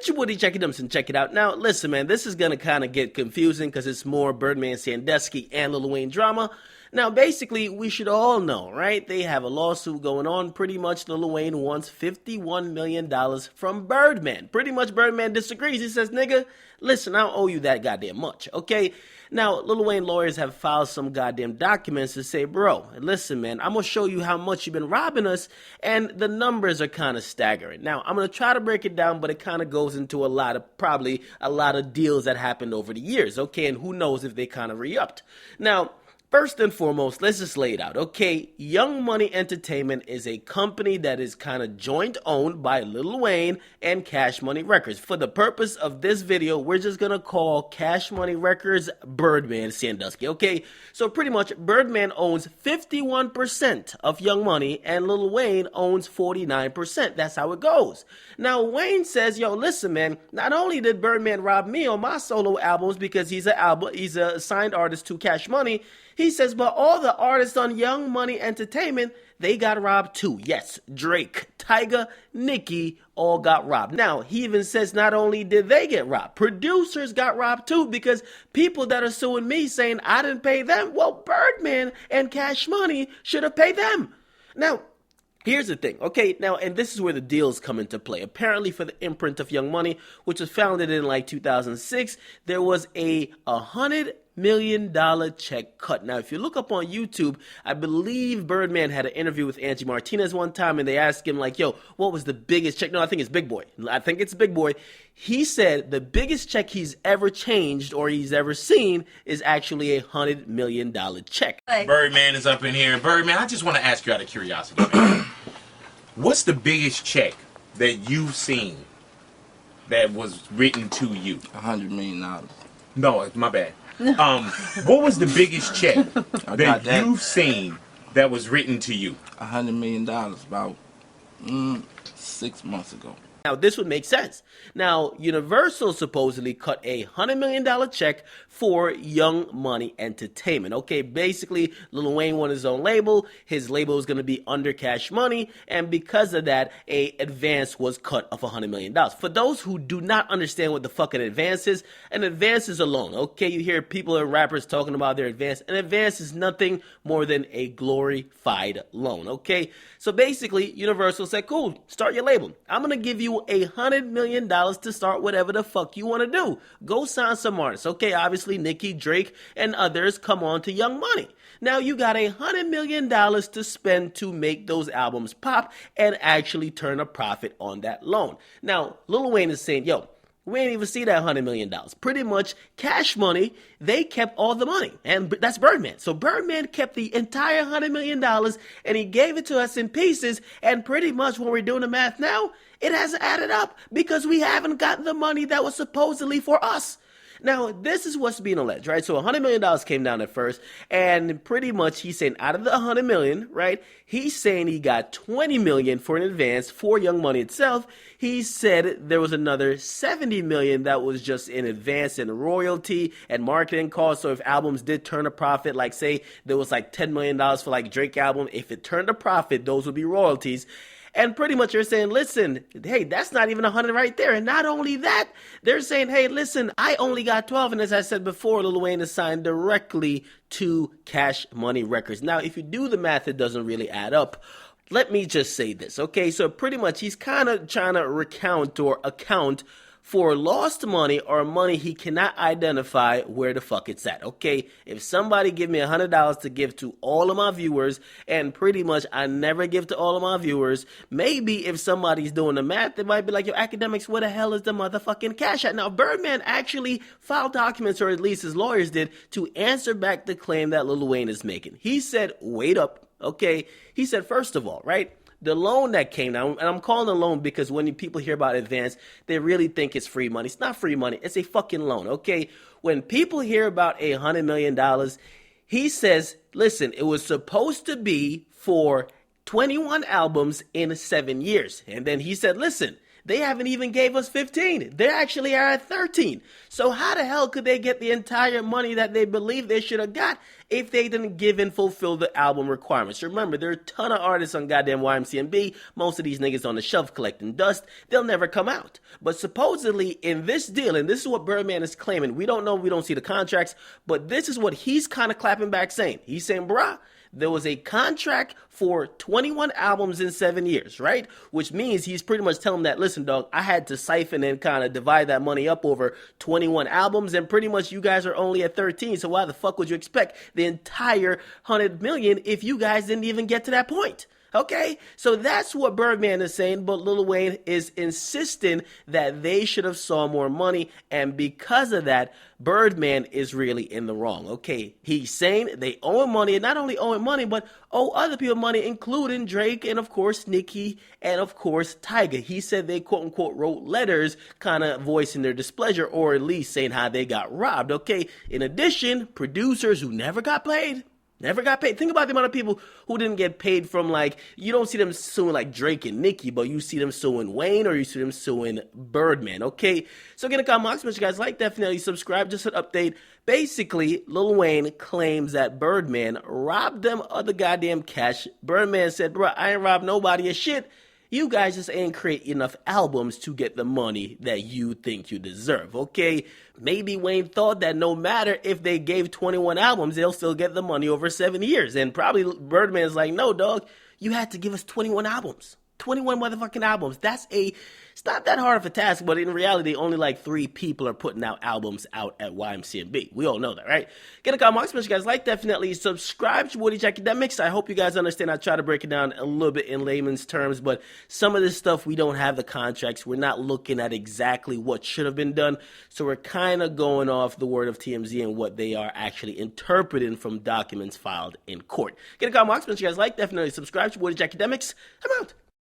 It's your Woody Akademiks, and check it out. Now, listen, man, this is going to kind of get confusing because it's more Birdman, Sandusky, and Lil Wayne drama. Now, basically, we should all know, right? They have a lawsuit going on. Pretty much, Lil Wayne wants $51 million from Birdman. Pretty much, Birdman disagrees. He says, nigga, listen, I don't owe you that goddamn much, okay? Now, Lil Wayne lawyers have filed some goddamn documents to say, bro, listen, man, I'm going to show you how much you've been robbing us, and the numbers are kind of staggering. Now, I'm going to try to break it down, but it kind of goes into probably a lot of deals that happened over the years, okay? And who knows if they kind of re-upped. Now, first and foremost, let's just lay it out, okay? Young Money Entertainment is a company that is kind of joint owned by Lil Wayne and Cash Money Records. For the purpose of this video, we're just gonna call Cash Money Records Birdman Sandusky, okay? So pretty much, Birdman owns 51% of Young Money and Lil Wayne owns 49%. That's how it goes. Now, Wayne says, yo, listen, man, not only did Birdman rob me on my solo albums because he's a signed artist to Cash Money, he says, but all the artists on Young Money Entertainment, they got robbed too. Yes, Drake, Tyga, Nicki all got robbed. Now, he even says not only did they get robbed, producers got robbed too, because people that are suing me saying I didn't pay them, well, Birdman and Cash Money should have paid them. Now, here's the thing, okay? Now, and this is where the deals come into play. Apparently, for the imprint of Young Money, which was founded in like 2006, there was a $100 million check cut. Now, if you look up on YouTube, I believe Birdman had an interview with Angie Martinez one time, and they asked him like, yo, what was the biggest check? No, I think it's Big Boy. I think it's Big Boy. He said the biggest check he's ever changed or he's ever seen is actually a $100 million check. Birdman is up in here. Birdman, I just want to ask you out of curiosity, man. What's the biggest check that you've seen that was written to you? $100 million. No, my bad. What was the biggest check that you've seen that was written to you? $100 million about 6 months ago. Now, this would make sense. Now, Universal supposedly cut a $100 million check for Young Money Entertainment. Okay, basically, Lil Wayne wanted his own label. His label was going to be under Cash Money, and because of that, a advance was cut of $100 million. For those who do not understand what the fuck an advance is a loan. Okay, you hear people and rappers talking about their advance. An advance is nothing more than a glorified loan. Okay, so basically, Universal said, cool, start your label. I'm going to give you $100 million to start whatever the fuck you want to do. Go sign some artists. Okay, obviously Nicki, Drake, and others come on to Young Money. Now you got $100 million to spend to make those albums pop and actually turn a profit on that loan. Now, Lil Wayne is saying, yo, we ain't even see that $100 million. Pretty much, Cash Money, they kept all the money. And that's Birdman. So Birdman kept the entire $100 million and he gave it to us in pieces. And pretty much when we're doing the math now, it hasn't added up because we haven't gotten the money that was supposedly for us. Now, this is what's being alleged, right? So $100 million came down at first, and pretty much he's saying out of the $100 million, right, he's saying he got $20 million for an advance for Young Money itself. He said there was another $70 million that was just in advance in royalty and marketing costs. So if albums did turn a profit, like say there was like $10 million for like Drake album, if it turned a profit, those would be royalties. And pretty much you're saying, listen, hey, that's not even 100 right there. And not only that, they're saying, hey, listen, I only got 12. And as I said before, Lil Wayne is signed directly to Cash Money Records. Now, if you do the math, it doesn't really add up. Let me just say this, okay? So pretty much he's kind of trying to recount or account for lost money or money he cannot identify where the fuck it's at, okay? If somebody give me $100 to give to all of my viewers, and pretty much I never give to all of my viewers, maybe if somebody's doing the math, they might be like, yo, Akademiks, where the hell is the motherfucking cash at? Now, Birdman actually filed documents, or at least his lawyers did, to answer back the claim that Lil Wayne is making. He said, wait up, okay? He said, first of all, right? The loan that came down, and I'm calling it a loan because when people hear about advance, they really think it's free money. It's not free money. It's a fucking loan, okay? When people hear about $100 million, he says, listen, it was supposed to be for 21 albums in 7 years. And then he said, listen, They haven't even gave us 15. They actually are at 13. So how the hell could they get the entire money that they believe they should have got if they didn't give and fulfill the album requirements? Remember, there are a ton of artists on goddamn YMCMB. Most of these niggas on the shelf collecting dust. They'll never come out. But supposedly in this deal, and this is what Birdman is claiming, we don't know, we don't see the contracts, but this is what he's kind of clapping back saying. He's saying, bruh, there was a contract for 21 albums in 7 years, right? Which means he's pretty much telling them that, listen, dog, I had to siphon and kind of divide that money up over 21 albums, and pretty much you guys are only at 13, so why the fuck would you expect the entire 100 million if you guys didn't even get to that point? Okay, so that's what Birdman is saying, but Lil Wayne is insisting that they should have saw more money, and because of that, Birdman is really in the wrong. Okay, he's saying they owe him money, and not only owe him money, but owe other people money, including Drake and, of course, Nicki and, of course, Tyga. He said they, quote-unquote, wrote letters kind of voicing their displeasure, or at least saying how they got robbed. Okay, in addition, producers who never got paid. Never got paid. Think about the amount of people who didn't get paid from, like, you don't see them suing like Drake and Nicki, but you see them suing Wayne or you see them suing Birdman, okay? So get a comment, make sure you guys like, definitely subscribe, just an update. Basically, Lil Wayne claims that Birdman robbed them of the goddamn cash. Birdman said, bro, I ain't robbed nobody of shit. You guys just ain't create enough albums to get the money that you think you deserve, okay? Maybe Wayne thought that no matter if they gave 21 albums, they'll still get the money over 7 years. And probably Birdman's like, no, dog, you had to give us 21 albums. 21 motherfucking albums. It's not that hard of a task, but in reality, only like 3 people are putting out albums out at YMCMB. We all know that, right? Get a comment, make sure you guys like, definitely subscribe to Woody Akademiks. I hope you guys understand. I try to break it down a little bit in layman's terms, but some of this stuff, we don't have the contracts. We're not looking at exactly what should have been done, so we're kind of going off the word of TMZ and what they are actually interpreting from documents filed in court. Get a comment, make sure you guys like, definitely subscribe to Woody Akademiks. I'm out.